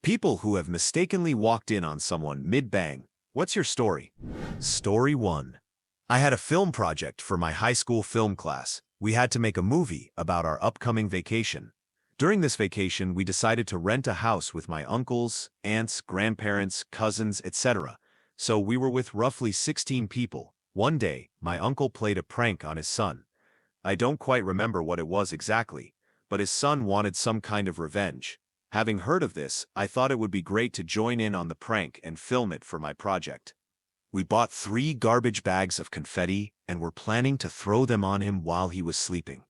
People who have mistakenly walked in on someone mid-bang. What's your story? Story 1. I had a film project for my high school film class. We had to make a movie about our upcoming vacation. During this vacation, we decided to rent a house with my uncles, aunts, grandparents, cousins, etc. So we were with roughly 16 people. One day, my uncle played a prank on his son. I don't quite remember what it was exactly, but his son wanted some kind of revenge. Having heard of this, I thought it would be great to join in on the prank and film it for my project. We bought 3 garbage bags of confetti and were planning to throw them on him while he was sleeping.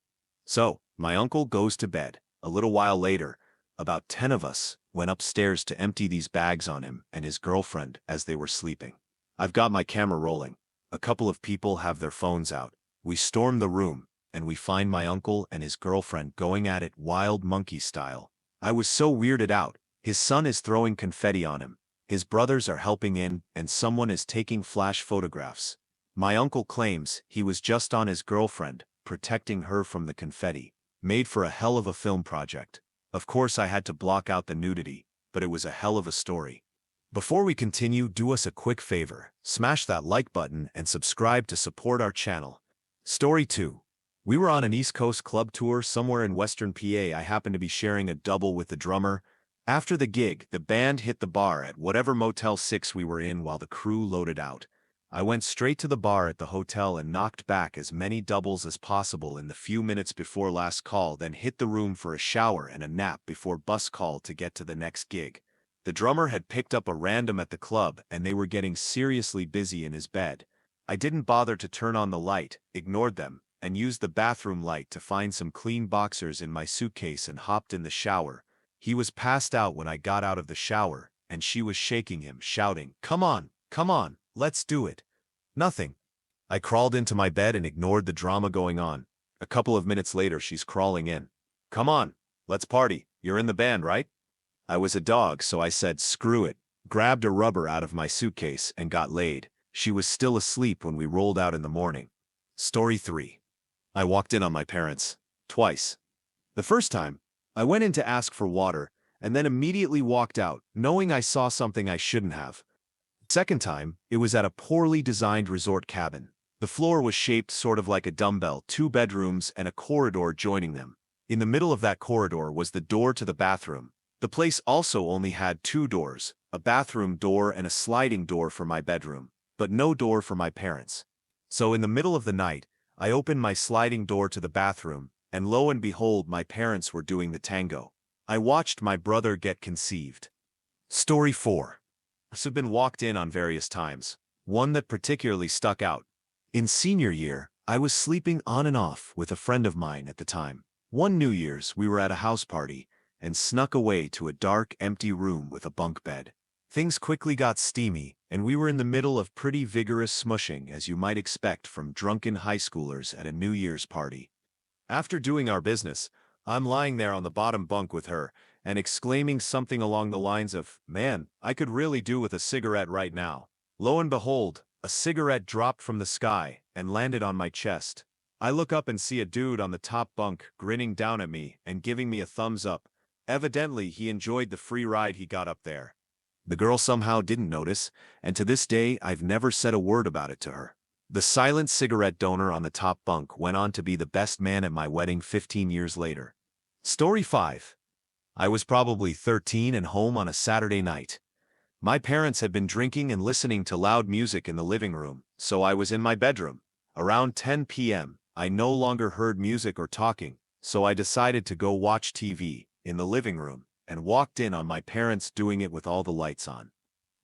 So, my uncle goes to bed. A little while later, about 10 of us went upstairs to empty these bags on him and his girlfriend as they were sleeping. I've got my camera rolling. A couple of people have their phones out. We storm the room, and we find my uncle and his girlfriend going at it wild monkey style. I was so weirded out. His son is throwing confetti on him. His brothers are helping in, and someone is taking flash photographs. My uncle claims he was just on his girlfriend, protecting her from the confetti. Made for a hell of a film project. Of course I had to block out the nudity, but it was a hell of a story. Before we continue, do us a quick favor. Smash that like button and subscribe to support our channel. Story 2. We were on an East Coast club tour somewhere in Western PA. I happened to be sharing a double with the drummer. After the gig, the band hit the bar at whatever Motel 6 we were in while the crew loaded out. I went straight to the bar at the hotel and knocked back as many doubles as possible in the few minutes before last call, then hit the room for a shower and a nap before bus call to get to the next gig. The drummer had picked up a random at the club and they were getting seriously busy in his bed. I didn't bother to turn on the light, ignored them, and used the bathroom light to find some clean boxers in my suitcase and hopped in the shower. He was passed out when I got out of the shower, and she was shaking him, shouting, come on, let's do it." Nothing. I crawled into my bed and ignored the drama going on. A couple of minutes later, she's crawling in. "Come on, let's party. You're in the band, right?" I was a dog, so I said, "Screw it," grabbed a rubber out of my suitcase, and got laid. She was still asleep when we rolled out in the morning. Story 3. I walked in on my parents. Twice. The first time, I went in to ask for water, and then immediately walked out, knowing I saw something I shouldn't have. Second time, it was at a poorly designed resort cabin. The floor was shaped sort of like a dumbbell, 2 bedrooms and a corridor joining them. In the middle of that corridor was the door to the bathroom. The place also only had 2 doors, a bathroom door and a sliding door for my bedroom, but no door for my parents. So in the middle of the night, I opened my sliding door to the bathroom, and lo and behold, my parents were doing the tango. I watched my brother get conceived. Story 4. I've been walked in on various times. One that particularly stuck out. In senior year, I was sleeping on and off with a friend of mine at the time. One New Year's, we were at a house party, and snuck away to a dark, empty room with a bunk bed. Things quickly got steamy, and we were in the middle of pretty vigorous smushing, as you might expect from drunken high schoolers at a New Year's party. After doing our business, I'm lying there on the bottom bunk with her, and exclaiming something along the lines of, "Man, I could really do with a cigarette right now." Lo and behold, a cigarette dropped from the sky and landed on my chest. I look up and see a dude on the top bunk grinning down at me and giving me a thumbs up. Evidently, he enjoyed the free ride he got up there. The girl somehow didn't notice, and to this day, I've never said a word about it to her. The silent cigarette donor on the top bunk went on to be the best man at my wedding 15 years later. Story 5. I was probably 13 and home on a Saturday night. My parents had been drinking and listening to loud music in the living room, so I was in my bedroom. Around 10 p.m., I no longer heard music or talking, so I decided to go watch TV in the living room, and walked in on my parents doing it with all the lights on.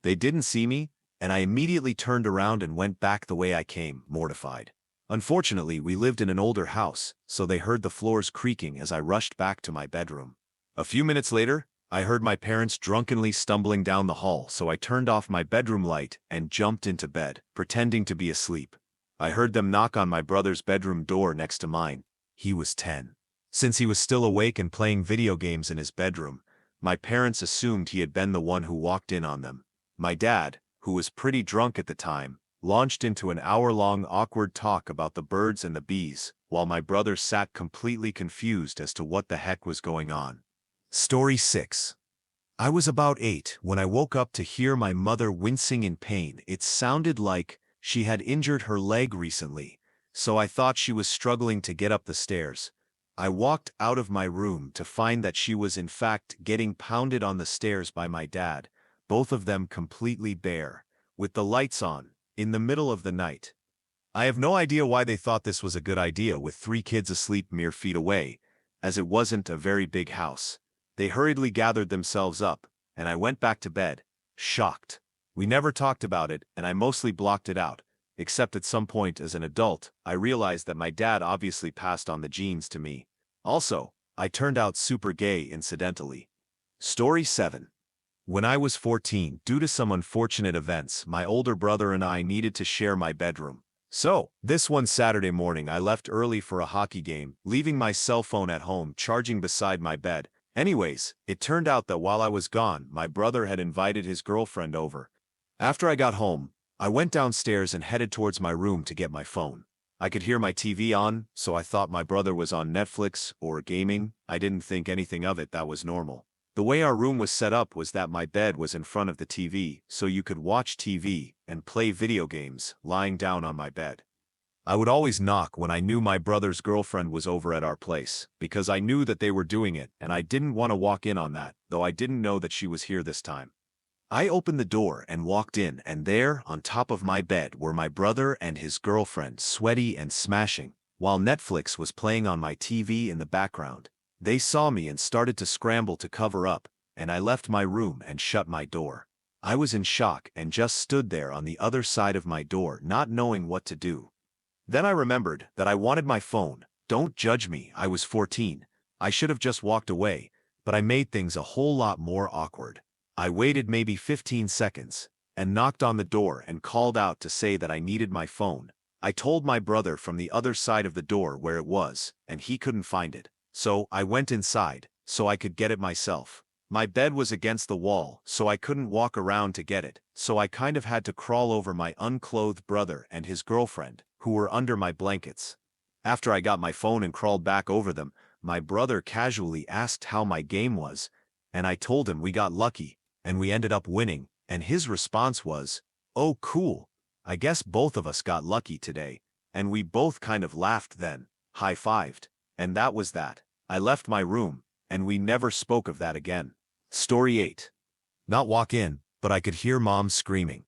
They didn't see me, and I immediately turned around and went back the way I came, mortified. Unfortunately, we lived in an older house, so they heard the floors creaking as I rushed back to my bedroom. A few minutes later, I heard my parents drunkenly stumbling down the hall, so I turned off my bedroom light and jumped into bed, pretending to be asleep. I heard them knock on my brother's bedroom door next to mine. He was 10. Since he was still awake and playing video games in his bedroom, my parents assumed he had been the one who walked in on them. My dad, who was pretty drunk at the time, launched into an hour-long awkward talk about the birds and the bees, while my brother sat completely confused as to what the heck was going on. Story 6. I was about 8 when I woke up to hear my mother wincing in pain. It sounded like she had injured her leg recently, so I thought she was struggling to get up the stairs. I walked out of my room to find that she was in fact getting pounded on the stairs by my dad, both of them completely bare, with the lights on, in the middle of the night. I have no idea why they thought this was a good idea with 3 kids asleep mere feet away, as it wasn't a very big house. They hurriedly gathered themselves up, and I went back to bed, shocked. We never talked about it, and I mostly blocked it out, except at some point as an adult, I realized that my dad obviously passed on the genes to me. Also, I turned out super gay incidentally. Story 7. When I was 14, due to some unfortunate events, my older brother and I needed to share my bedroom. So, this one Saturday morning I left early for a hockey game, leaving my cell phone at home charging beside my bed. Anyways, it turned out that while I was gone, my brother had invited his girlfriend over. After I got home, I went downstairs and headed towards my room to get my phone. I could hear my TV on, so I thought my brother was on Netflix or gaming. I didn't think anything of it, that was normal. The way our room was set up was that my bed was in front of the TV, so you could watch TV and play video games lying down on my bed. I would always knock when I knew my brother's girlfriend was over at our place, because I knew that they were doing it and I didn't want to walk in on that, though I didn't know that she was here this time. I opened the door and walked in, and there, on top of my bed, were my brother and his girlfriend, sweaty and smashing, while Netflix was playing on my TV in the background. They saw me and started to scramble to cover up, and I left my room and shut my door. I was in shock and just stood there on the other side of my door, not knowing what to do. Then I remembered that I wanted my phone. Don't judge me, I was 14. I should have just walked away, but I made things a whole lot more awkward. I waited maybe 15 seconds, and knocked on the door and called out to say that I needed my phone. I told my brother from the other side of the door where it was, and he couldn't find it. So I went inside, so I could get it myself. My bed was against the wall, so I couldn't walk around to get it, so I kind of had to crawl over my unclothed brother and his girlfriend, who were under my blankets. After I got my phone and crawled back over them, my brother casually asked how my game was, and I told him we got lucky, and we ended up winning, and his response was, "Oh cool, I guess both of us got lucky today," and we both kind of laughed then, high-fived, and that was that. I left my room, and we never spoke of that again. Story 8. Not walk in, but I could hear Mom screaming.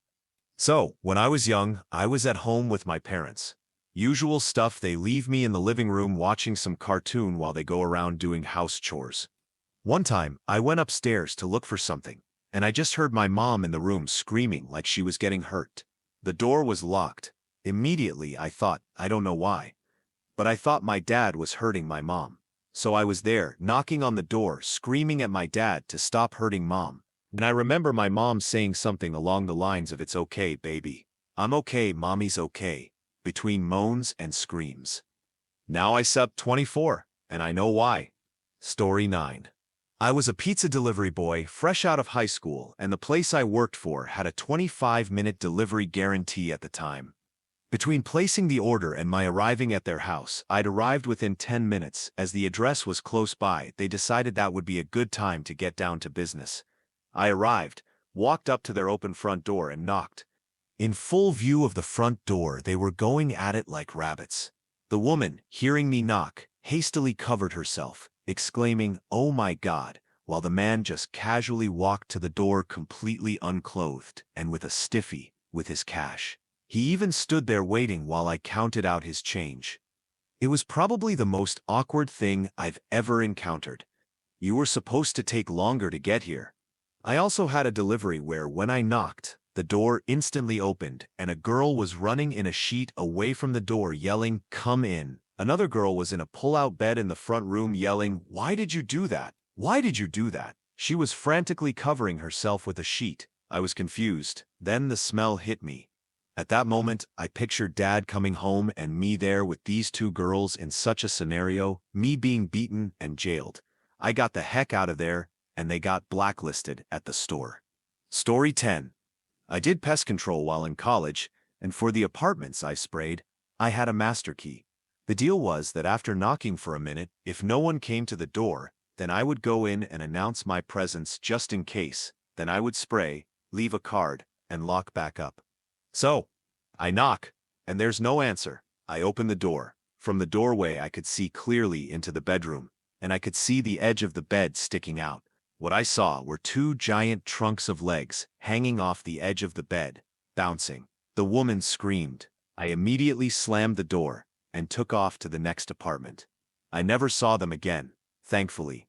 So, when I was young, I was at home with my parents. Usual stuff, they leave me in the living room watching some cartoon while they go around doing house chores. One time, I went upstairs to look for something, and I just heard my mom in the room screaming like she was getting hurt. The door was locked. Immediately, I thought, I don't know why, but I thought my dad was hurting my mom. So I was there, knocking on the door, screaming at my dad to stop hurting Mom. And I remember my mom saying something along the lines of, "It's okay, baby. I'm okay, Mommy's okay," between moans and screams. Now I subbed 24, and I know why. Story 9. I was a pizza delivery boy fresh out of high school, and the place I worked for had a 25-minute delivery guarantee at the time. Between placing the order and my arriving at their house, I'd arrived within 10 minutes. As the address was close by, they decided that would be a good time to get down to business. I arrived, walked up to their open front door and knocked. In full view of the front door, they were going at it like rabbits. The woman, hearing me knock, hastily covered herself, exclaiming, "Oh my God," while the man just casually walked to the door completely unclothed and with a stiffy, with his cash. He even stood there waiting while I counted out his change. It was probably the most awkward thing I've ever encountered. You were supposed to take longer to get here. I also had a delivery where when I knocked, the door instantly opened and a girl was running in a sheet away from the door yelling, "Come in." Another girl was in a pull-out bed in the front room yelling, "Why did you do that? Why did you do that?" She was frantically covering herself with a sheet. I was confused. Then the smell hit me. At that moment, I pictured Dad coming home and me there with these 2 girls in such a scenario, me being beaten and jailed. I got the heck out of there, and they got blacklisted at the store. Story 10. I did pest control while in college, and for the apartments I sprayed, I had a master key. The deal was that after knocking for a minute, if no one came to the door, Then I would go in and announce my presence just in case. Then I would spray, leave a card, and lock back up. So, I knock, and there's no answer. I open the door. From the doorway I could see clearly into the bedroom, and I could see the edge of the bed sticking out. What I saw were two giant trunks of legs hanging off the edge of the bed, bouncing. The woman screamed. I immediately slammed the door and took off to the next apartment. I never saw them again, thankfully.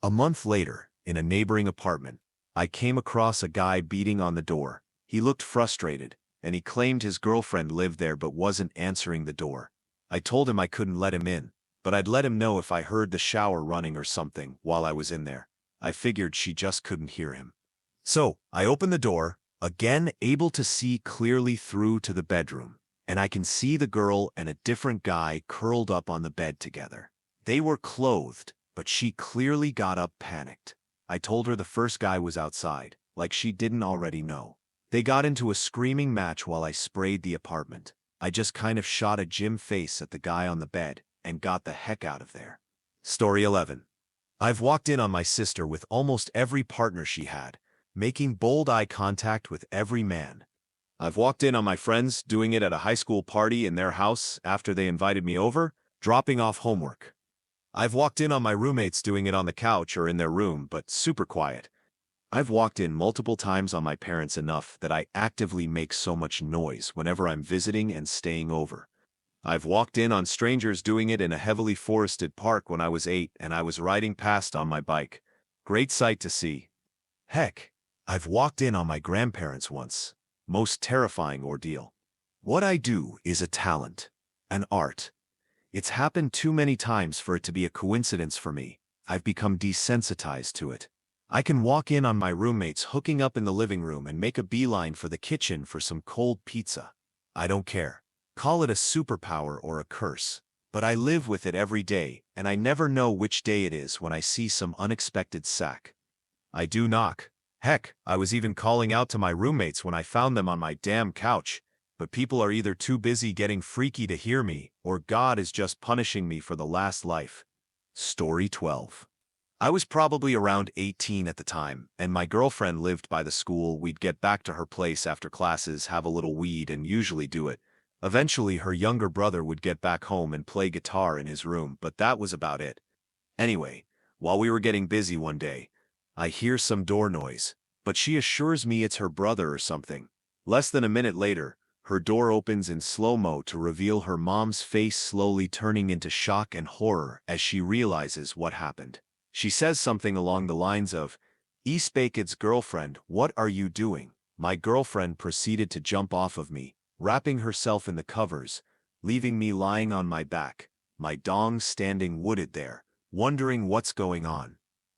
A month later, in a neighboring apartment, I came across a guy beating on the door. He looked frustrated, and he claimed his girlfriend lived there but wasn't answering the door. I told him I couldn't let him in, but I'd let him know if I heard the shower running or something while I was in there. I figured she just couldn't hear him. So, I opened the door, again able to see clearly through to the bedroom, and I can see the girl and a different guy curled up on the bed together. They were clothed, but she clearly got up panicked. I told her the first guy was outside, like she didn't already know. They got into a screaming match while I sprayed the apartment. I just kind of shot a gym face at the guy on the bed and got the heck out of there. Story 11. I've walked in on my sister with almost every partner she had, making bold eye contact with every man. I've walked in on my friends doing it at a high school party in their house after they invited me over, dropping off homework. I've walked in on my roommates doing it on the couch or in their room, but super quiet. I've walked in multiple times on my parents enough that I actively make so much noise whenever I'm visiting and staying over. I've walked in on strangers doing it in a heavily forested park when I was 8 and I was riding past on my bike. Great sight to see. Heck, I've walked in on my grandparents once. Most terrifying ordeal. What I do is a talent, an art. It's happened too many times for it to be a coincidence for me. I've become desensitized to it. I can walk in on my roommates hooking up in the living room and make a beeline for the kitchen for some cold pizza. I don't care. Call it a superpower or a curse. But I live with it every day, and I never know which day it is when I see some unexpected sack. I do knock. Heck, I was even calling out to my roommates when I found them on my damn couch. But people are either too busy getting freaky to hear me, or God is just punishing me for the last life. Story 12. I was probably around 18 at the time, and my girlfriend lived by the school. We'd get back to her place after classes, have a little weed, and usually do it. Eventually, her younger brother would get back home and play guitar in his room, but that was about it. Anyway, while we were getting busy one day, I hear some door noise, but she assures me it's her brother or something. Less than a minute later, her door opens in slow-mo to reveal her mom's face slowly turning into shock and horror as she realizes what happened. She says something along the lines of, "Spaked's girlfriend, what are you doing?" My girlfriend proceeded to jump off of me, wrapping herself in the covers, leaving me lying on my back, my dong standing wooded there, wondering what's going on.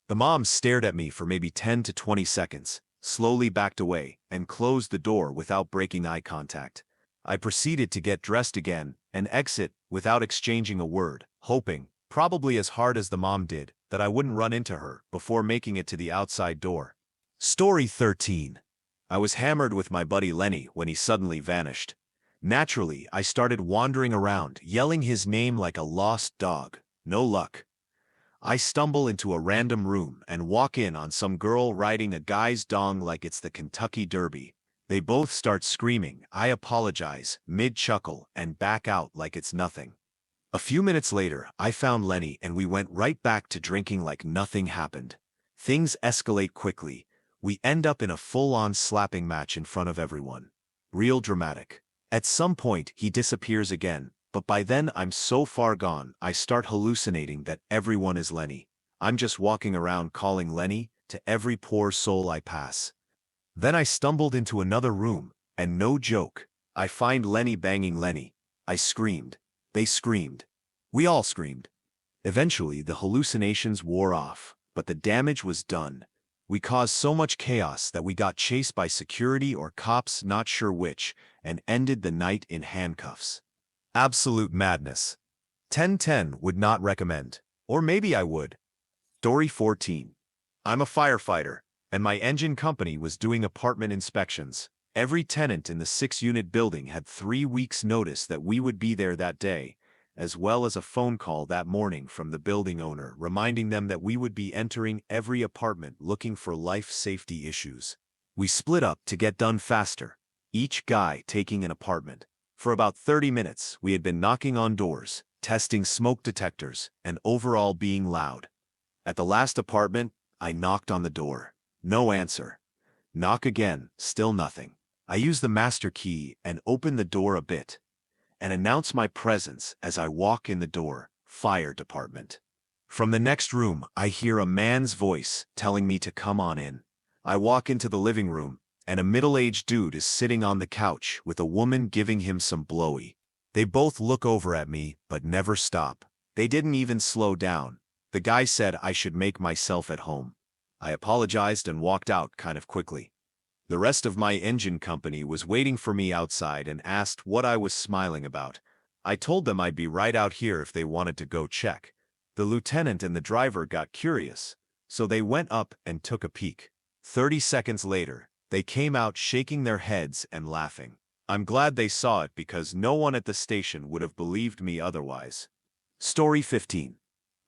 The mom stared at me for maybe 10 to 20 seconds, slowly backed away, and closed the door without breaking eye contact. I proceeded to get dressed again and exit without exchanging a word, hoping, probably as hard as the mom did, that I wouldn't run into her before making it to the outside door. Story 13. I was hammered with my buddy Lenny when he suddenly vanished. Naturally, I started wandering around, yelling his name like a lost dog. No luck. I stumble into a random room and walk in on some girl riding a guy's dong like it's the Kentucky Derby. They both start screaming, "I apologize," mid-chuckle, and back out like it's nothing. A few minutes later, I found Lenny and we went right back to drinking like nothing happened. Things escalate quickly. We end up in a full-on slapping match in front of everyone. Real dramatic. At some point, he disappears again, but by then I'm so far gone, I start hallucinating that everyone is Lenny. I'm just walking around calling Lenny to every poor soul I pass. Then I stumbled into another room, and no joke, I find Lenny banging Lenny. I screamed. They screamed. We all screamed. Eventually, the hallucinations wore off, but the damage was done. We caused so much chaos that we got chased by security or cops, not sure which, and ended the night in handcuffs. Absolute madness. 10/10 would not recommend. Or maybe I would. Story 14. I'm a firefighter, and my engine company was doing apartment inspections. Every tenant in the 6-unit building had 3 weeks' notice that we would be there that day, as well as a phone call that morning from the building owner reminding them that we would be entering every apartment looking for life safety issues. We split up to get done faster, each guy taking an apartment. For about 30 minutes, we had been knocking on doors, testing smoke detectors, and overall being loud. At the last apartment, I knocked on the door. No answer. Knock again, still nothing. I used the master key and opened the door a bit, and announce my presence as I walk in the door, fire department. From the next room, I hear a man's voice telling me to come on in. I walk into the living room, and a middle-aged dude is sitting on the couch with a woman giving him some blowy. They both look over at me, but never stop. They didn't even slow down. The guy said I should make myself at home. I apologized and walked out kind of quickly. The rest of my engine company was waiting for me outside and asked what I was smiling about. I told them I'd be right out here if they wanted to go check. The lieutenant and the driver got curious, so they went up and took a peek. 30 seconds later, they came out shaking their heads and laughing. I'm glad they saw it because no one at the station would have believed me otherwise. Story 15.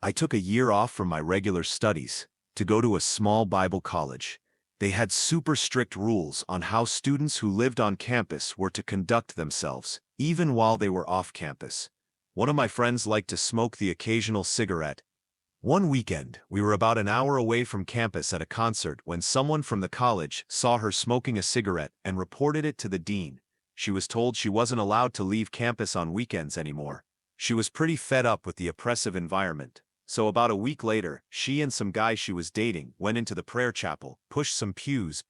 I took a year off from my regular studies to go to a small Bible college. They had super strict rules on how students who lived on campus were to conduct themselves, even while they were off campus. One of my friends liked to smoke the occasional cigarette. One weekend, we were about an hour away from campus at a concert when someone from the college saw her smoking a cigarette and reported it to the dean. She was told she wasn't allowed to leave campus on weekends anymore. She was pretty fed up with the oppressive environment. So about a week later, she and some guy she was dating went into the prayer chapel, pushed some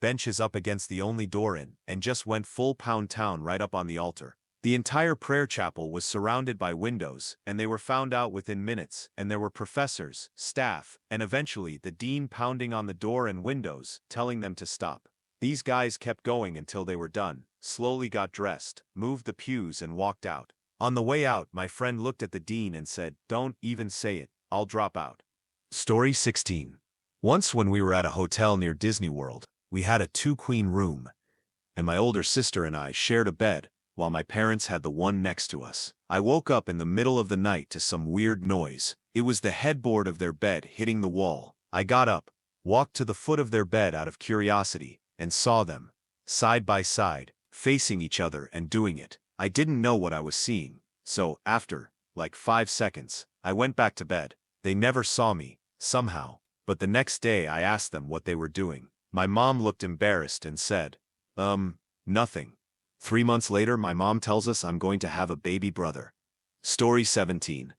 benches up against the only door in, and just went full pound town right up on the altar. The entire prayer chapel was surrounded by windows, and they were found out within minutes, and there were professors, staff, and eventually the dean pounding on the door and windows, telling them to stop. These guys kept going until they were done, slowly got dressed, moved the pews and walked out. On the way out, my friend looked at the dean and said, "Don't even say it. I'll drop out." Story 16. Once when we were at a hotel near Disney World, we had a 2-queen room, and my older sister and I shared a bed, while my parents had the one next to us. I woke up in the middle of the night to some weird noise. It was the headboard of their bed hitting the wall. I got up, walked to the foot of their bed out of curiosity, and saw them, side by side, facing each other and doing it. I didn't know what I was seeing, so after, like 5 seconds, I went back to bed. They never saw me, somehow, but the next day I asked them what they were doing. My mom looked embarrassed and said, nothing. 3 months later, my mom tells us I'm going to have a baby brother. Story 17.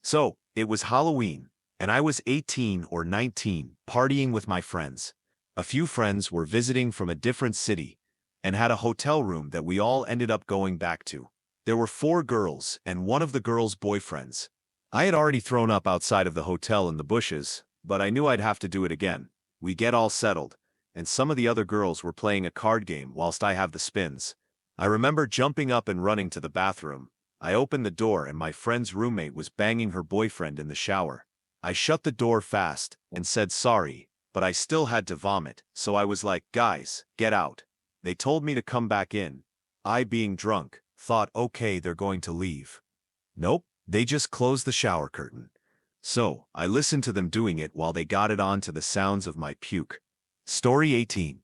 So, it was Halloween, and I was 18 or 19, partying with my friends. A few friends were visiting from a different city, and had a hotel room that we all ended up going back to. There were 4 girls and one of the girls' boyfriends. I had already thrown up outside of the hotel in the bushes, but I knew I'd have to do it again. We get all settled, and some of the other girls were playing a card game whilst I have the spins. I remember jumping up and running to the bathroom. I opened the door and my friend's roommate was banging her boyfriend in the shower. I shut the door fast and said sorry, but I still had to vomit, so I was like, "Guys, get out." They told me to come back in. I, being drunk, thought, okay, they're going to leave. Nope, they just closed the shower curtain. So, I listened to them doing it while they got it on to the sounds of my puke. Story 18.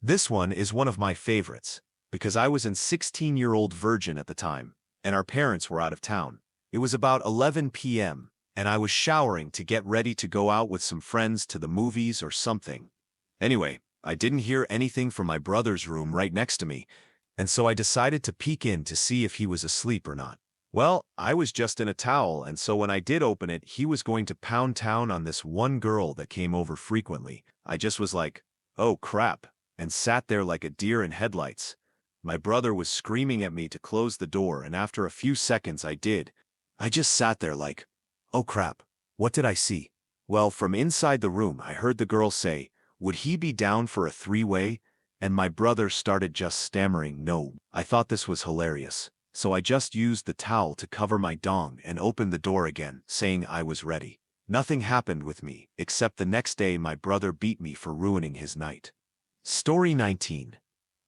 This one is one of my favorites, because I was a 16-year-old virgin at the time, and our parents were out of town. It was about 11 p.m., and I was showering to get ready to go out with some friends to the movies or something. Anyway, I didn't hear anything from my brother's room right next to me, and so I decided to peek in to see if he was asleep or not. Well, I was just in a towel, and so when I did open it, he was going to pound town on this one girl that came over frequently. I just was like, oh crap, and sat there like a deer in headlights. My brother was screaming at me to close the door, and after a few seconds I did. I just sat there like, oh crap, what did I see? Well, from inside the room I heard the girl say, would he be down for a 3-way? And my brother started just stammering no. I thought this was hilarious, so I just used the towel to cover my dong and opened the door again, saying I was ready. Nothing happened with me, except the next day my brother beat me for ruining his night. Story 19.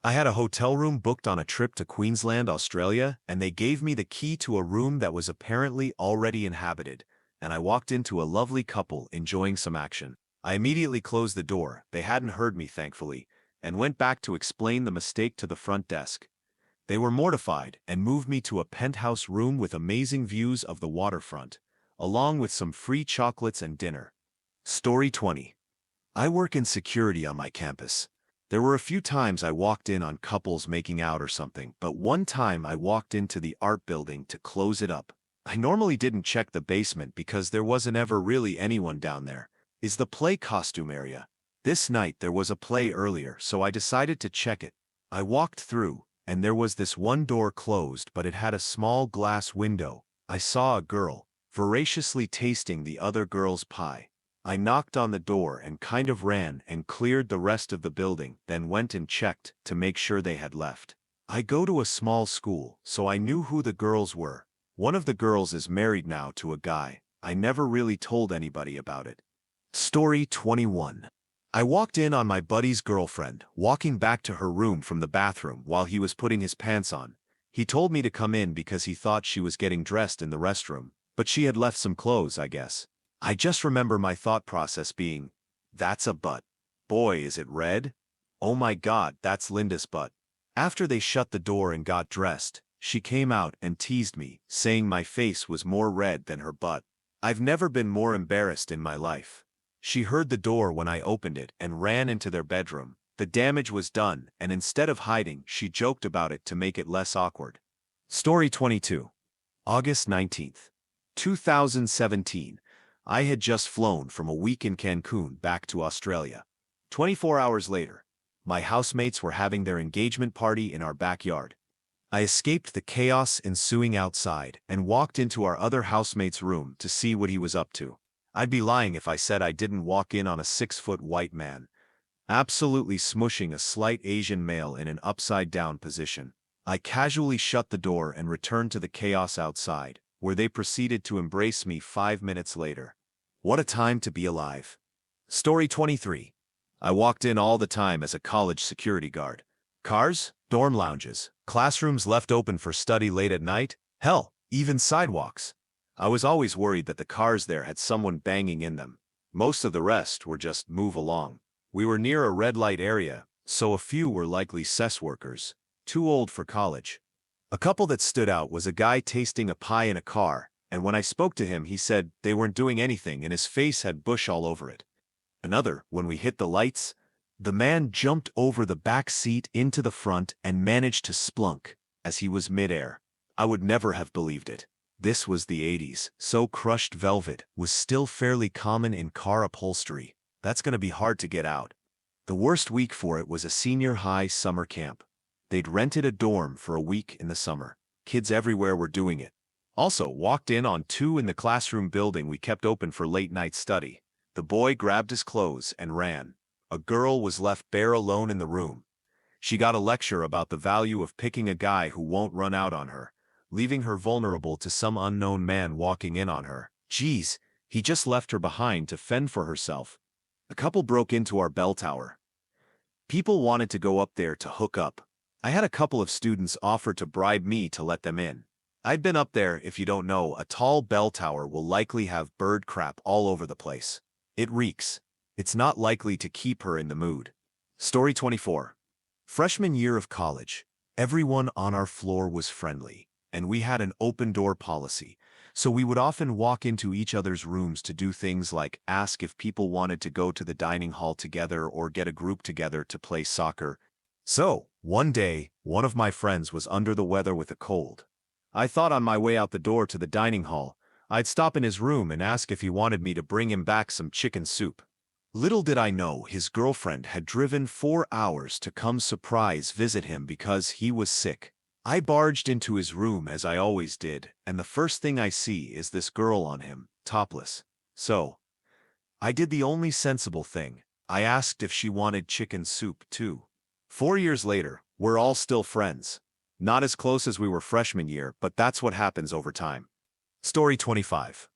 I had a hotel room booked on a trip to Queensland, Australia, and they gave me the key to a room that was apparently already inhabited, and I walked into a lovely couple enjoying some action. I immediately closed the door, they hadn't heard me thankfully, and went back to explain the mistake to the front desk. They were mortified and moved me to a penthouse room with amazing views of the waterfront, along with some free chocolates and dinner. Story 20. I work in security on my campus. There were a few times I walked in on couples making out or something, but one time I walked into the art building to close it up. I normally didn't check the basement because there wasn't ever really anyone down there. Is the play costume area. This night there was a play earlier, so I decided to check it. I walked through, and there was this one door closed, but it had a small glass window. I saw a girl voraciously tasting the other girl's pie. I knocked on the door and kind of ran and cleared the rest of the building, then went and checked to make sure they had left. I go to a small school, so I knew who the girls were. One of the girls is married now to a guy. I never really told anybody about it. Story 21. I walked in on my buddy's girlfriend, walking back to her room from the bathroom while he was putting his pants on. He told me to come in because he thought she was getting dressed in the restroom, but she had left some clothes, I guess. I just remember my thought process being, that's a butt. Boy, is it red? Oh my God, that's Linda's butt. After they shut the door and got dressed, she came out and teased me, saying my face was more red than her butt. I've never been more embarrassed in my life. She heard the door when I opened it and ran into their bedroom. The damage was done, and instead of hiding, she joked about it to make it less awkward. Story 22. August 19th, 2017. I had just flown from a week in Cancun back to Australia. 24 hours later, my housemates were having their engagement party in our backyard. I escaped the chaos ensuing outside and walked into our other housemate's room to see what he was up to. I'd be lying if I said I didn't walk in on a 6-foot white man, absolutely smushing a slight Asian male in an upside-down position. I casually shut the door and returned to the chaos outside, where they proceeded to embrace me 5 minutes later. What a time to be alive. Story 23. I walked in all the time as a college security guard. Cars, dorm lounges, classrooms left open for study late at night, hell, even sidewalks. I was always worried that the cars there had someone banging in them. Most of the rest were just move along. We were near a red light area, so a few were likely cess workers, too old for college. A couple that stood out was a guy tasting a pie in a car, and when I spoke to him he said they weren't doing anything and his face had bush all over it. Another, when we hit the lights, the man jumped over the back seat into the front and managed to splunk as he was midair. I would never have believed it. This was the 80s, so crushed velvet was still fairly common in car upholstery. That's gonna be hard to get out. The worst week for it was a senior high summer camp. They'd rented a dorm for a week in the summer. Kids everywhere were doing it. Also, walked in on 2 in the classroom building we kept open for late-night study. The boy grabbed his clothes and ran. A girl was left bare alone in the room. She got a lecture about the value of picking a guy who won't run out on her, leaving her vulnerable to some unknown man walking in on her. Geez, he just left her behind to fend for herself. A couple broke into our bell tower. People wanted to go up there to hook up. I had a couple of students offer to bribe me to let them in. I'd been up there. If you don't know, a tall bell tower will likely have bird crap all over the place. It reeks. It's not likely to keep her in the mood. Story 24. Freshman year of college. Everyone on our floor was friendly, and we had an open-door policy, so we would often walk into each other's rooms to do things like ask if people wanted to go to the dining hall together or get a group together to play soccer. So, one day, one of my friends was under the weather with a cold. I thought on my way out the door to the dining hall, I'd stop in his room and ask if he wanted me to bring him back some chicken soup. Little did I know his girlfriend had driven 4 hours to come surprise visit him because he was sick. I barged into his room as I always did, and the first thing I see is this girl on him, topless. So, I did the only sensible thing. I asked if she wanted chicken soup too. 4 years later, we're all still friends. Not as close as we were freshman year, but that's what happens over time. Story 25.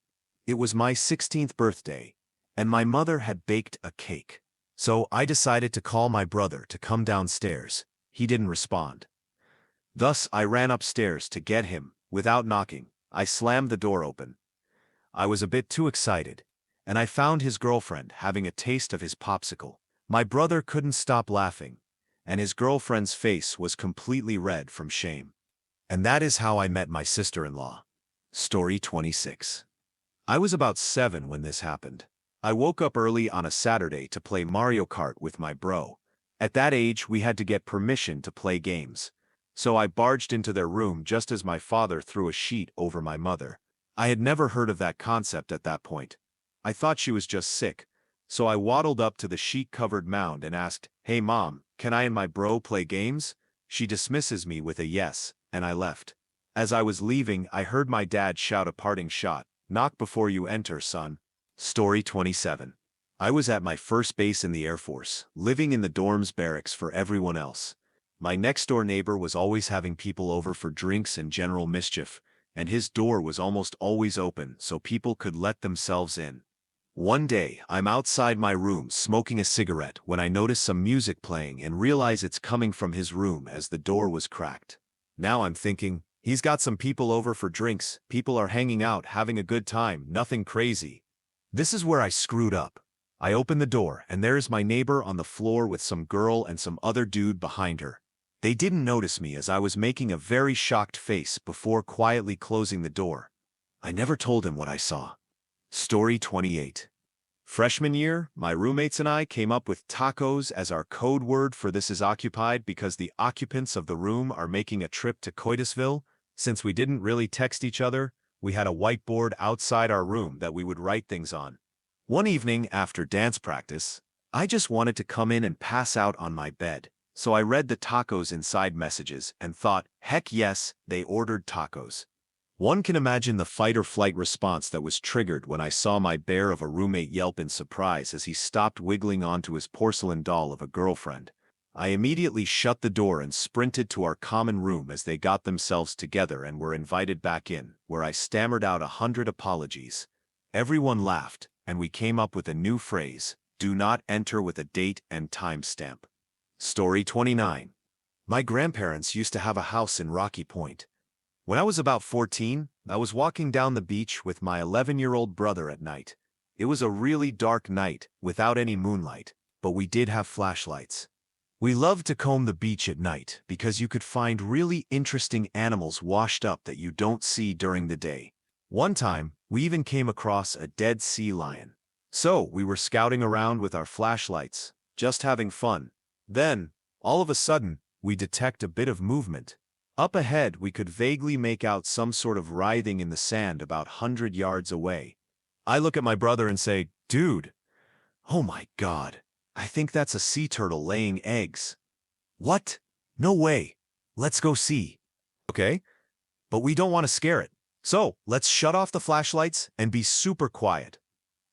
It was my 16th birthday, and my mother had baked a cake. So I decided to call my brother to come downstairs. he didn't respond. Thus, I ran upstairs to get him, without knocking. I slammed the door open. I was a bit too excited, and I found his girlfriend having a taste of his popsicle. My brother couldn't stop laughing, and his girlfriend's face was completely red from shame. And that is how I met my sister-in-law. Story 26. I was about 7 when this happened. I woke up early on a Saturday to play Mario Kart with my bro. At that age, we had to get permission to play games. So I barged into their room just as my father threw a sheet over my mother. I had never heard of that concept at that point. I thought she was just sick. So I waddled up to the sheet-covered mound and asked, "Hey mom, can I and my bro play games?" She dismisses me with a yes, and I left. As I was leaving, I heard my dad shout a parting shot, "Knock before you enter, son." Story 27. I was at my first base in the Air Force, living in the dorms barracks for everyone else. My next-door neighbor was always having people over for drinks and general mischief, and his door was almost always open so people could let themselves in. One day, I'm outside my room smoking a cigarette when I notice some music playing and realize it's coming from his room as the door was cracked. Now I'm thinking, he's got some people over for drinks, people are hanging out, having a good time, nothing crazy. This is where I screwed up. I open the door and there's my neighbor on the floor with some girl and some other dude behind her. They didn't notice me as I was making a very shocked face before quietly closing the door. I never told him what I saw. Story 28. Freshman year, my roommates and I came up with tacos as our code word for "this is occupied" because the occupants of the room are making a trip to Coitusville. Since we didn't really text each other, we had a whiteboard outside our room that we would write things on. One evening after dance practice, I just wanted to come in and pass out on my bed, so I read the tacos inside messages and thought, heck yes, they ordered tacos. One can imagine the fight-or-flight response that was triggered when I saw my bear of a roommate yelp in surprise as he stopped wiggling onto his porcelain doll of a girlfriend. I immediately shut the door and sprinted to our common room as they got themselves together and were invited back in, where I stammered out 100 apologies. Everyone laughed, and we came up with a new phrase: "Do not enter with a date and timestamp." Story 29. My grandparents used to have a house in Rocky Point. When I was about 14, I was walking down the beach with my 11-year-old brother at night. It was a really dark night, without any moonlight, but we did have flashlights. We loved to comb the beach at night because you could find really interesting animals washed up that you don't see during the day. One time, we even came across a dead sea lion. So, we were scouting around with our flashlights, just having fun. Then, all of a sudden, we detect a bit of movement. Up ahead, we could vaguely make out some sort of writhing in the sand about 100 yards away. I look at my brother and say, "Dude, oh my God, I think that's a sea turtle laying eggs." "What? No way. Let's go see." "Okay, but we don't want to scare it. So, let's shut off the flashlights and be super quiet."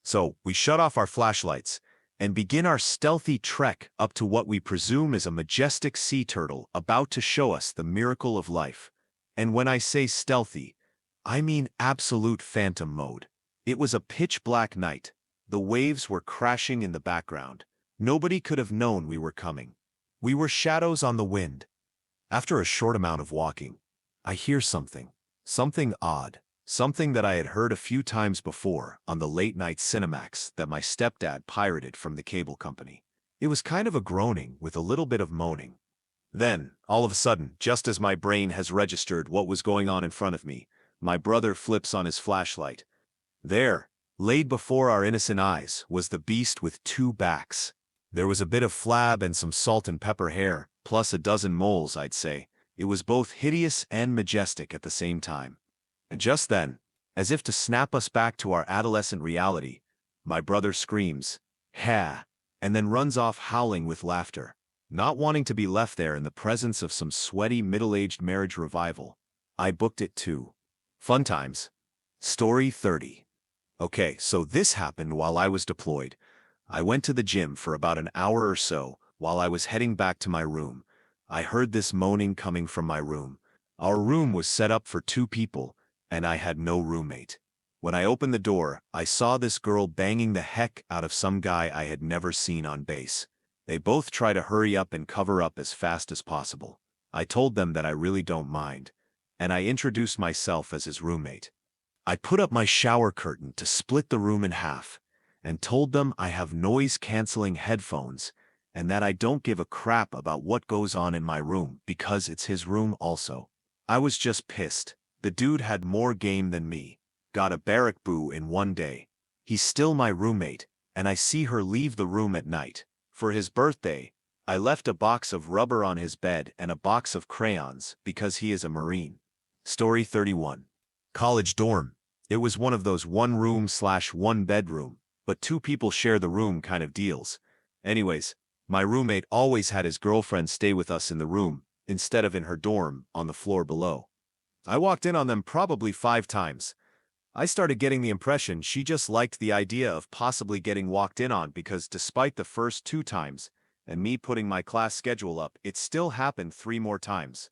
So, we shut off our flashlights and begin our stealthy trek up to what we presume is a majestic sea turtle about to show us the miracle of life. And when I say stealthy, I mean absolute phantom mode. It was a pitch-black night. The waves were crashing in the background. Nobody could have known we were coming. We were shadows on the wind. After a short amount of walking, I hear something. Something odd. Something that I had heard a few times before on the late-night Cinemax that my stepdad pirated from the cable company. It was kind of a groaning with a little bit of moaning. Then, all of a sudden, just as my brain has registered what was going on in front of me, my brother flips on his flashlight. There, laid before our innocent eyes, was the beast with 2 backs. There was a bit of flab and some salt and pepper hair, plus a dozen moles, I'd say. It was both hideous and majestic at the same time. And just then, as if to snap us back to our adolescent reality, my brother screams, "Ha!" and then runs off howling with laughter. Not wanting to be left there in the presence of some sweaty middle-aged marriage revival, I booked it too. Fun times. Story 30. Okay, so this happened while I was deployed. I went to the gym for about an hour or so. While I was heading back to my room, I heard this moaning coming from my room. Our room was set up for 2 people, and I had no roommate. When I opened the door, I saw this girl banging the heck out of some guy I had never seen on base. They both try to hurry up and cover up as fast as possible. I told them that I really don't mind, and I introduced myself as his roommate. I put up my shower curtain to split the room in half, and told them I have noise-canceling headphones and that I don't give a crap about what goes on in my room because it's his room also. I was just pissed. The dude had more game than me. Got a barrack boo in one day. He's still my roommate, and I see her leave the room at night. For his birthday, I left a box of rubber on his bed and a box of crayons because he is a Marine. Story 31. College dorm. It was one of those one-room/one-bedroom, but two people share the room kind of deals. Anyways, my roommate always had his girlfriend stay with us in the room, instead of in her dorm on the floor below. I walked in on them probably 5 times. I started getting the impression she just liked the idea of possibly getting walked in on because despite the first 2 times, and me putting my class schedule up, it still happened 3 more times.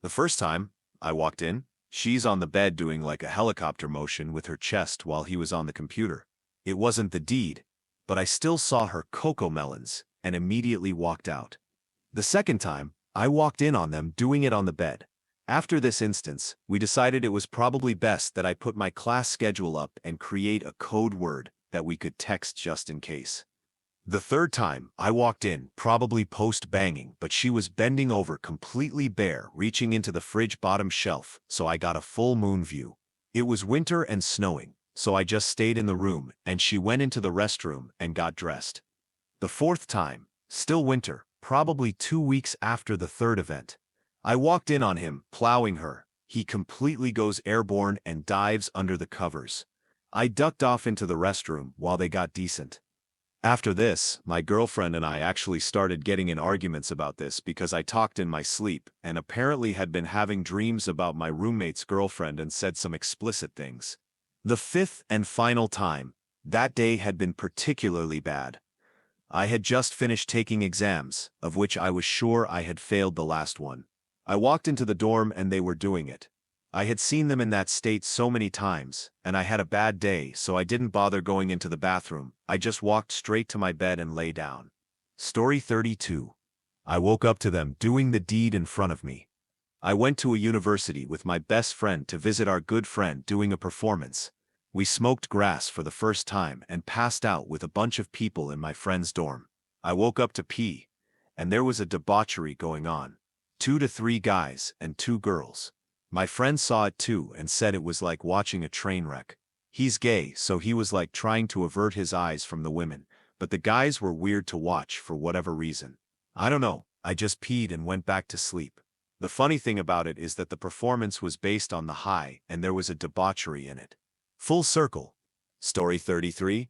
The first time I walked in, she's on the bed doing like a helicopter motion with her chest while he was on the computer. It wasn't the deed, but I still saw her cocoa melons and immediately walked out. The second time, I walked in on them doing it on the bed. After this instance, we decided it was probably best that I put my class schedule up and create a code word that we could text just in case. The third time, I walked in, probably post-banging, but she was bending over completely bare, reaching into the fridge bottom shelf, so I got a full moon view. It was winter and snowing, so I just stayed in the room, and she went into the restroom and got dressed. The fourth time, still winter, probably 2 weeks after the third event, I walked in on him, plowing her. He completely goes airborne and dives under the covers. I ducked off into the restroom while they got decent. After this, my girlfriend and I actually started getting in arguments about this because I talked in my sleep and apparently had been having dreams about my roommate's girlfriend and said some explicit things. The fifth and final time, that day had been particularly bad. I had just finished taking exams, of which I was sure I had failed the last one. I walked into the dorm and they were doing it. I had seen them in that state so many times, and I had a bad day, so I didn't bother going into the bathroom. I just walked straight to my bed and lay down. Story 32. I woke up to them doing the deed in front of me. I went to a university with my best friend to visit our good friend doing a performance. We smoked grass for the first time and passed out with a bunch of people in my friend's dorm. I woke up to pee, and there was a debauchery going on. 2 to 3 guys and 2 girls. My friend saw it too and said it was like watching a train wreck. He's gay, so he was like trying to avert his eyes from the women, but the guys were weird to watch for whatever reason. I don't know, I just peed and went back to sleep. The funny thing about it is that the performance was based on The High and there was a debauchery in it. Full circle. Story 33.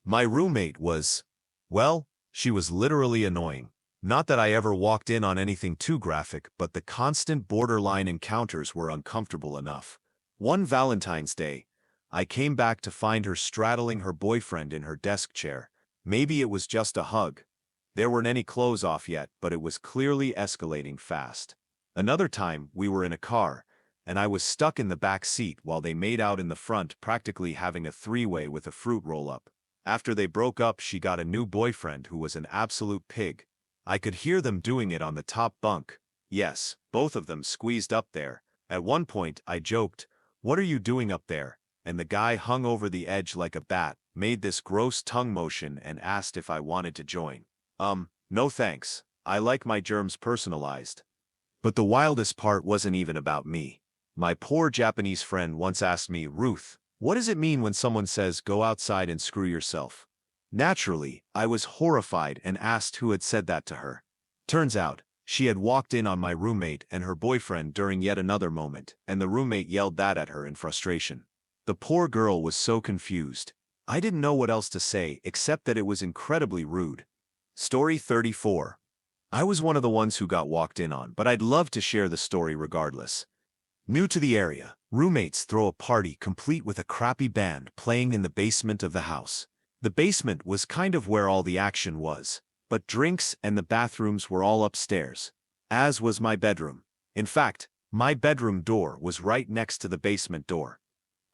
My roommate was, well, she was literally annoying. Not that I ever walked in on anything too graphic, but the constant borderline encounters were uncomfortable enough. One Valentine's Day, I came back to find her straddling her boyfriend in her desk chair. Maybe it was just a hug. There weren't any clothes off yet, but it was clearly escalating fast. Another time, we were in a car, and I was stuck in the back seat while they made out in the front, practically having a 3-way with a fruit roll-up. After they broke up, she got a new boyfriend who was an absolute pig. I could hear them doing it on the top bunk. Yes, both of them squeezed up there. At one point, I joked, "What are you doing up there?" And the guy hung over the edge like a bat, made this gross tongue motion and asked if I wanted to join. No thanks. I like my germs personalized. But the wildest part wasn't even about me. My poor Japanese friend once asked me, "Ruth, what does it mean when someone says go outside and screw yourself?" Naturally, I was horrified and asked who had said that to her. Turns out, she had walked in on my roommate and her boyfriend during yet another moment, and the roommate yelled that at her in frustration. The poor girl was so confused. I didn't know what else to say except that it was incredibly rude. Story 34. I was one of the ones who got walked in on, but I'd love to share the story regardless. New to the area, roommates throw a party complete with a crappy band playing in the basement of the house. The basement was kind of where all the action was, but drinks and the bathrooms were all upstairs, as was my bedroom. In fact, my bedroom door was right next to the basement door.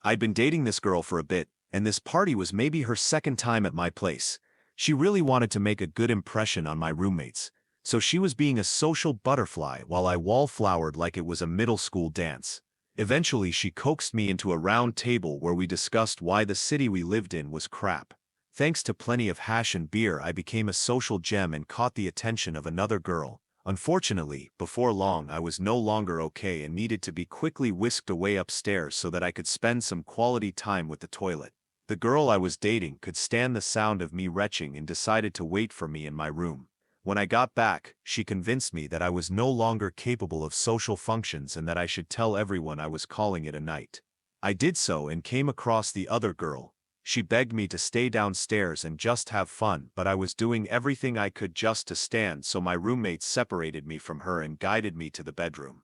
I'd been dating this girl for a bit, and this party was maybe her second time at my place. She really wanted to make a good impression on my roommates, so she was being a social butterfly while I wallflowered like it was a middle school dance. Eventually, she coaxed me into a round table where we discussed why the city we lived in was crap. Thanks to plenty of hash and beer, I became a social gem and caught the attention of another girl. Unfortunately, before long I was no longer okay and needed to be quickly whisked away upstairs so that I could spend some quality time with the toilet. The girl I was dating could stand the sound of me retching and decided to wait for me in my room. When I got back, she convinced me that I was no longer capable of social functions and that I should tell everyone I was calling it a night. I did so and came across the other girl. She begged me to stay downstairs and just have fun, but I was doing everything I could just to stand, so my roommates separated me from her and guided me to the bedroom.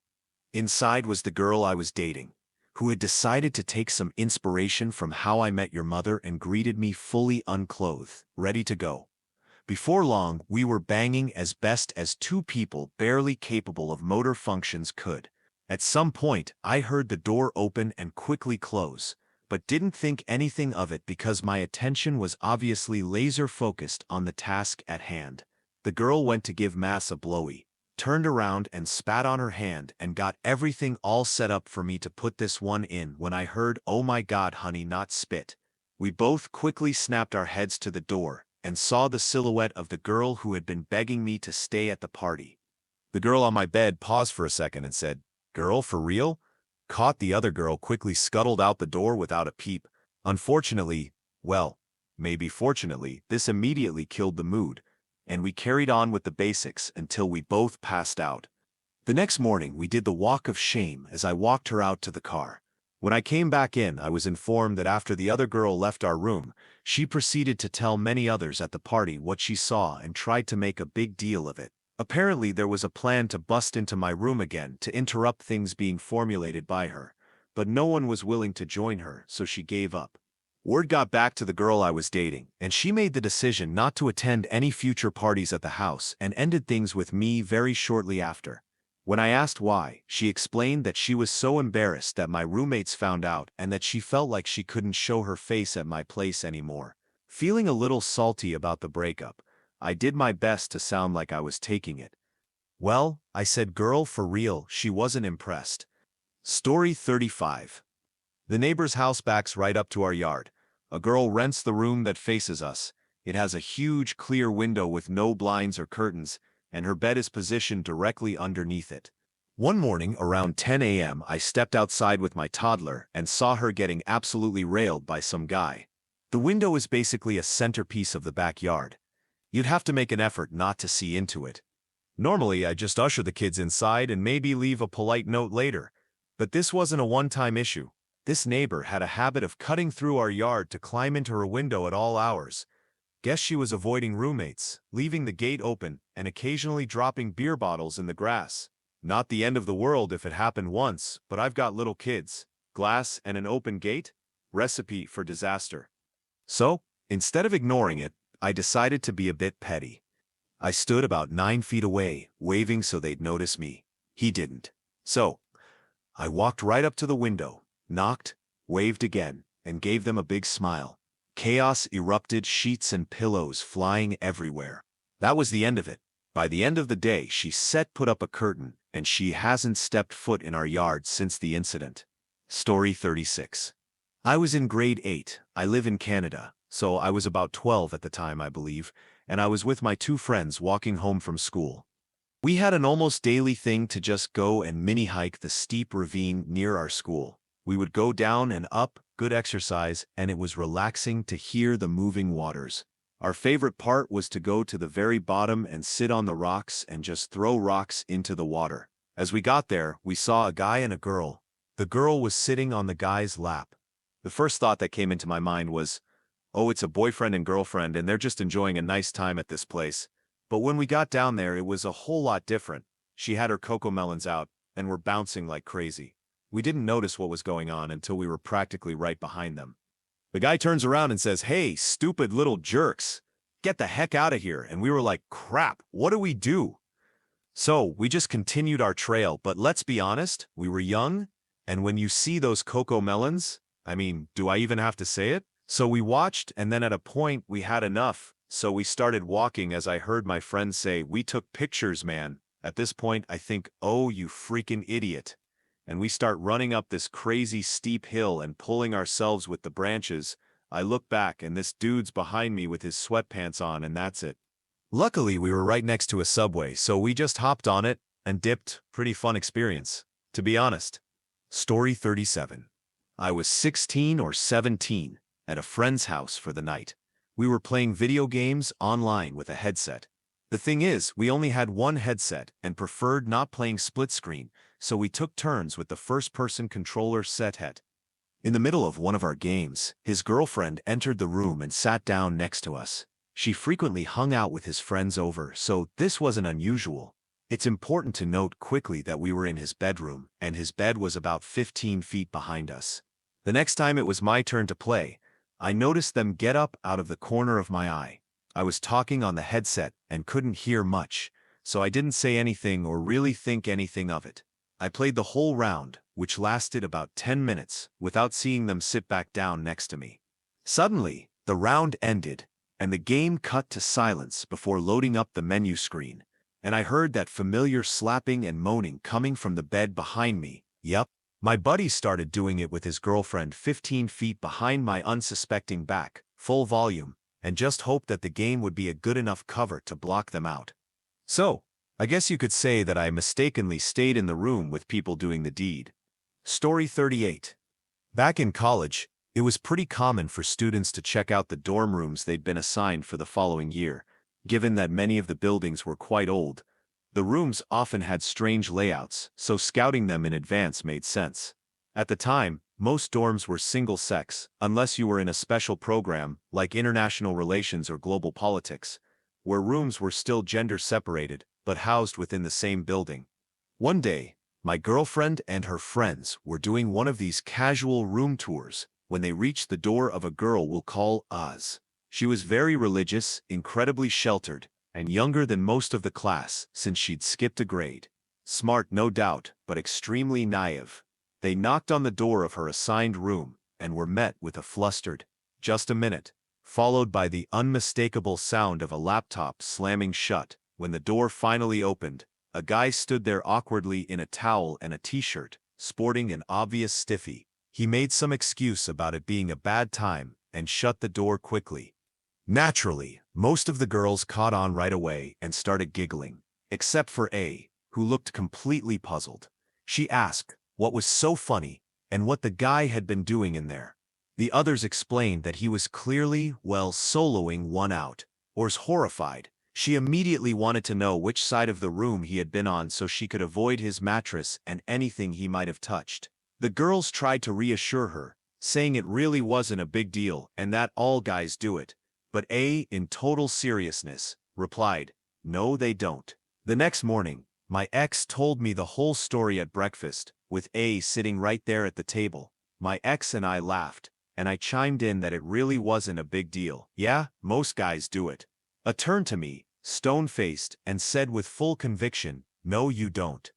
Inside was the girl I was dating, who had decided to take some inspiration from How I Met Your Mother and greeted me fully unclothed, ready to go. Before long, we were banging as best as two people barely capable of motor functions could. At some point, I heard the door open and quickly close, but didn't think anything of it because my attention was obviously laser-focused on the task at hand. The girl went to give Mass a blowy, turned around and spat on her hand and got everything all set up for me to put this one in when I heard, "Oh my God, honey, not spit." We both quickly snapped our heads to the door and saw the silhouette of the girl who had been begging me to stay at the party. The girl on my bed paused for a second and said, "Girl, for real?" Caught the other girl quickly scuttled out the door without a peep. Unfortunately, well, maybe fortunately, this immediately killed the mood, and we carried on with the basics until we both passed out. The next morning, we did the walk of shame as I walked her out to the car. When I came back in, I was informed that after the other girl left our room, she proceeded to tell many others at the party what she saw and tried to make a big deal of it. Apparently, there was a plan to bust into my room again to interrupt things being formulated by her, but no one was willing to join her, so she gave up. Word got back to the girl I was dating, and she made the decision not to attend any future parties at the house and ended things with me very shortly after. When I asked why, she explained that she was so embarrassed that my roommates found out and that she felt like she couldn't show her face at my place anymore. Feeling a little salty about the breakup, I did my best to sound like I was taking it. "Well," I said, "girl, for real." She wasn't impressed. Story 35. The neighbor's house backs right up to our yard. A girl rents the room that faces us. It has a huge clear window with no blinds or curtains, and her bed is positioned directly underneath it. One morning around 10 a.m., I stepped outside with my toddler and saw her getting absolutely railed by some guy. The window is basically a centerpiece of the backyard. You'd have to make an effort not to see into it. Normally, I just usher the kids inside and maybe leave a polite note later. But this wasn't a one-time issue. This neighbor had a habit of cutting through our yard to climb into her window at all hours. Guess she was avoiding roommates, leaving the gate open, and occasionally dropping beer bottles in the grass. Not the end of the world if it happened once, but I've got little kids. Glass and an open gate? Recipe for disaster. So, instead of ignoring it, I decided to be a bit petty. I stood about 9 feet away, waving so they'd notice me. He didn't. So, I walked right up to the window, knocked, waved again, and gave them a big smile. Chaos erupted, sheets and pillows flying everywhere. That was the end of it. By the end of the day, she put up a curtain, and she hasn't stepped foot in our yard since the incident. Story 36. I was in grade 8. I live in Canada, so I was about 12 at the time, I believe, and I was with my two friends walking home from school. We had an almost daily thing to just go and mini-hike the steep ravine near our school. We would go down and up, good exercise, and it was relaxing to hear the moving waters. Our favorite part was to go to the very bottom and sit on the rocks and just throw rocks into the water. As we got there, we saw a guy and a girl. The girl was sitting on the guy's lap. The first thought that came into my mind was, oh, it's a boyfriend and girlfriend and they're just enjoying a nice time at this place. But when we got down there, it was a whole lot different. She had her cocoa melons out and were bouncing like crazy. We didn't notice what was going on until we were practically right behind them. The guy turns around and says, "Hey, stupid little jerks, get the heck out of here." And we were like, crap, what do we do? So we just continued our trail, but let's be honest, we were young, and when you see those cocoa melons, I mean, do I even have to say it? So we watched, and then at a point we had enough. So we started walking as I heard my friend say, "We took pictures, man." At this point, I think, "Oh, you freaking idiot." And we start running up this crazy steep hill and pulling ourselves with the branches. I look back and this dude's behind me with his sweatpants on, and that's it. Luckily, we were right next to a subway, so we just hopped on it and dipped. Pretty fun experience, to be honest. Story 37. I was 16 or 17 at a friend's house for the night. We were playing video games online with a headset. The thing is, we only had one headset and preferred not playing split screen, so we took turns with the first-person controller set. In the middle of one of our games, his girlfriend entered the room and sat down next to us. She frequently hung out with his friends over, so this wasn't unusual. It's important to note quickly that we were in his bedroom, and his bed was about 15 feet behind us. The next time it was my turn to play, I noticed them get up out of the corner of my eye. I was talking on the headset and couldn't hear much, so I didn't say anything or really think anything of it. I played the whole round, which lasted about 10 minutes, without seeing them sit back down next to me. Suddenly, the round ended, and the game cut to silence before loading up the menu screen, and I heard that familiar slapping and moaning coming from the bed behind me. Yup, my buddy started doing it with his girlfriend 15 feet behind my unsuspecting back, full volume, and just hoped that the game would be a good enough cover to block them out. So, I guess you could say that I mistakenly stayed in the room with people doing the deed. Story 38. Back in college, it was pretty common for students to check out the dorm rooms they'd been assigned for the following year. Given that many of the buildings were quite old, the rooms often had strange layouts, so scouting them in advance made sense. At the time, most dorms were single-sex, unless you were in a special program like international relations or global politics, where rooms were still gender-separated, but housed within the same building. One day, my girlfriend and her friends were doing one of these casual room tours when they reached the door of a girl we'll call Oz. She was very religious, incredibly sheltered, and younger than most of the class since she'd skipped a grade. Smart, no doubt, but extremely naive. They knocked on the door of her assigned room and were met with a flustered, "Just a minute," followed by the unmistakable sound of a laptop slamming shut. When the door finally opened, a guy stood there awkwardly in a towel and a t-shirt, sporting an obvious stiffy. He made some excuse about it being a bad time and shut the door quickly. Naturally, most of the girls caught on right away and started giggling, except for A, who looked completely puzzled. She asked what was so funny and what the guy had been doing in there. The others explained that he was clearly, soloing one out. Or's horrified. She immediately wanted to know which side of the room he had been on so she could avoid his mattress and anything he might have touched. The girls tried to reassure her, saying it really wasn't a big deal and that all guys do it. But A, in total seriousness, replied, "No, they don't." The next morning, my ex told me the whole story at breakfast, with A sitting right there at the table. My ex and I laughed, and I chimed in that it really wasn't a big deal. "Yeah, most guys do it." A turned to me, stone-faced, and said with full conviction, "No, you don't."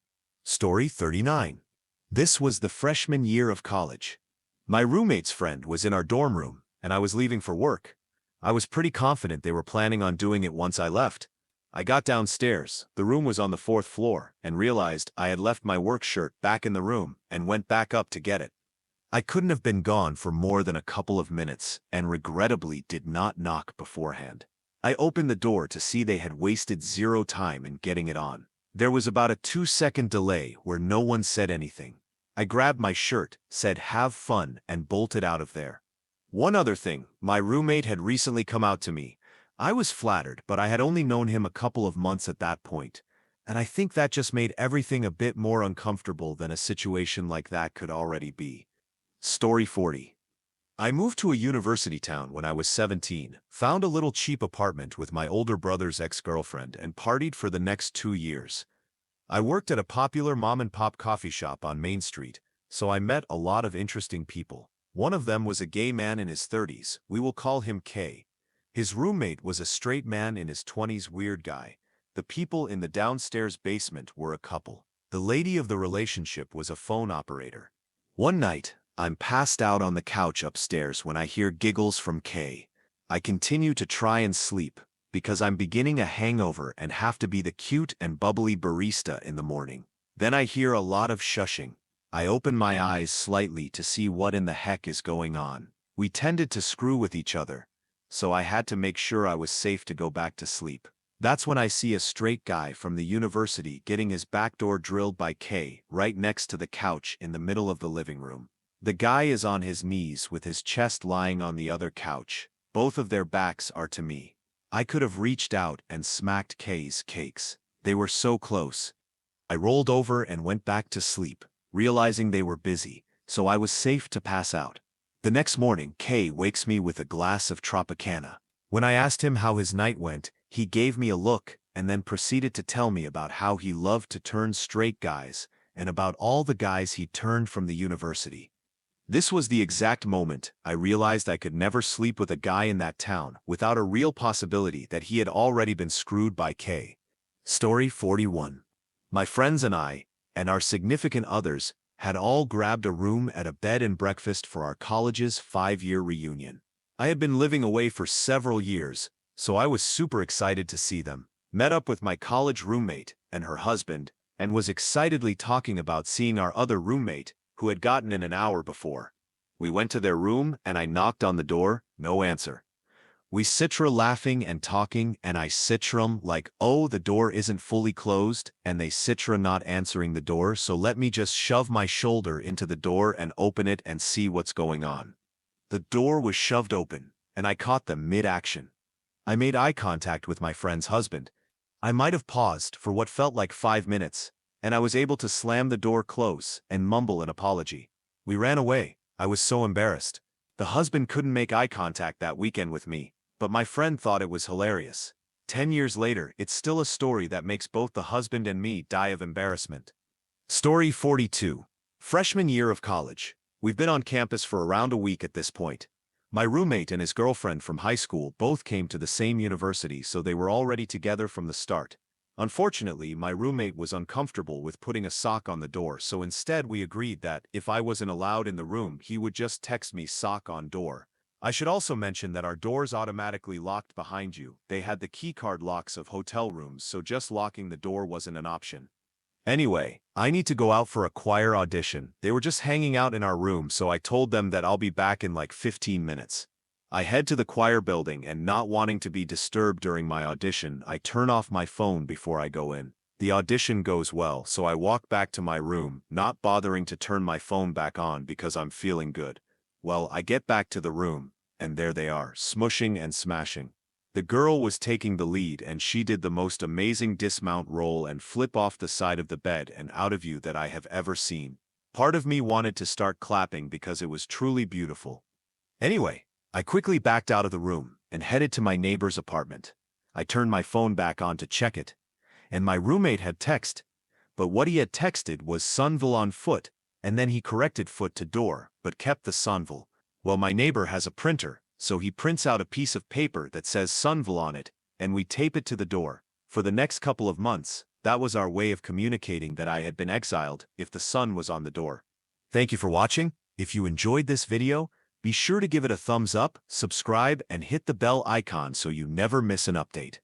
Story 39. This was the freshman year of college. My roommate's friend was in our dorm room, and I was leaving for work. I was pretty confident they were planning on doing it once I left. I got downstairs, the room was on the 4th floor, and realized I had left my work shirt back in the room and went back up to get it. I couldn't have been gone for more than a couple of minutes and regrettably did not knock beforehand. I opened the door to see they had wasted zero time in getting it on. There was about a 2-second delay where no one said anything. I grabbed my shirt, said "have fun," and bolted out of there. One other thing, my roommate had recently come out to me. I was flattered, but I had only known him a couple of months at that point, and I think that just made everything a bit more uncomfortable than a situation like that could already be. Story 40. I moved to a university town when I was 17, found a little cheap apartment with my older brother's ex-girlfriend, and partied for the next 2 years. I worked at a popular mom-and-pop coffee shop on Main Street, so I met a lot of interesting people. One of them was a gay man in his 30s, we will call him K. His roommate was a straight man in his 20s, weird guy. The people in the downstairs basement were a couple. The lady of the relationship was a phone operator. One night, I'm passed out on the couch upstairs when I hear giggles from K. I continue to try and sleep because I'm beginning a hangover and have to be the cute and bubbly barista in the morning. Then I hear a lot of shushing. I open my eyes slightly to see what in the heck is going on. We tended to screw with each other, so I had to make sure I was safe to go back to sleep. That's when I see a straight guy from the university getting his back door drilled by Kay right next to the couch in the middle of the living room. The guy is on his knees with his chest lying on the other couch. Both of their backs are to me. I could have reached out and smacked Kay's cakes. They were so close. I rolled over and went back to sleep, realizing they were busy, so I was safe to pass out. The next morning, Kay wakes me with a glass of Tropicana. When I asked him how his night went, he gave me a look and then proceeded to tell me about how he loved to turn straight guys and about all the guys he turned from the university. This was the exact moment I realized I could never sleep with a guy in that town without a real possibility that he had already been screwed by Kay. Story 41. My friends and I, and our significant others, had all grabbed a room at a bed and breakfast for our college's 5-year reunion. I had been living away for several years, so I was super excited to see them. Met up with my college roommate and her husband, and was excitedly talking about seeing our other roommate, who had gotten in an hour before. We went to their room and I knocked on the door, no answer. We Citra laughing and talking and I Citrum like, oh, the door isn't fully closed, and they Citra not answering the door, so let me just shove my shoulder into the door and open it and see what's going on. The door was shoved open and I caught them mid-action. I made eye contact with my friend's husband. I might have paused for what felt like 5 minutes, and I was able to slam the door close and mumble an apology. We ran away. I was so embarrassed. The husband couldn't make eye contact that weekend with me, but my friend thought it was hilarious. 10 years later, it's still a story that makes both the husband and me die of embarrassment. Story 42. Freshman year of college. We've been on campus for around a week at this point. My roommate and his girlfriend from high school both came to the same university, so they were already together from the start. Unfortunately, my roommate was uncomfortable with putting a sock on the door, so instead we agreed that if I wasn't allowed in the room, he would just text me sock on door. I should also mention that our doors automatically locked behind you. They had the keycard locks of hotel rooms, so just locking the door wasn't an option. Anyway, I need to go out for a choir audition. They were just hanging out in our room, so I told them that I'll be back in like 15 minutes. I head to the choir building and, not wanting to be disturbed during my audition, I turn off my phone before I go in. The audition goes well, so I walk back to my room, not bothering to turn my phone back on because I'm feeling good. Well, I get back to the room, and there they are, smushing and smashing. The girl was taking the lead, and she did the most amazing dismount roll and flip off the side of the bed and out of view that I have ever seen. Part of me wanted to start clapping because it was truly beautiful. Anyway, I quickly backed out of the room and headed to my neighbor's apartment. I turned my phone back on to check it, and my roommate had texted, but what he had texted was Sunville on foot, and then he corrected foot to door, but kept the Sunville. Well, my neighbor has a printer, so he prints out a piece of paper that says Sunville on it, and we tape it to the door. For the next couple of months, that was our way of communicating that I had been exiled if the sun was on the door. Thank you for watching. If you enjoyed this video, be sure to give it a thumbs up, subscribe, and hit the bell icon so you never miss an update.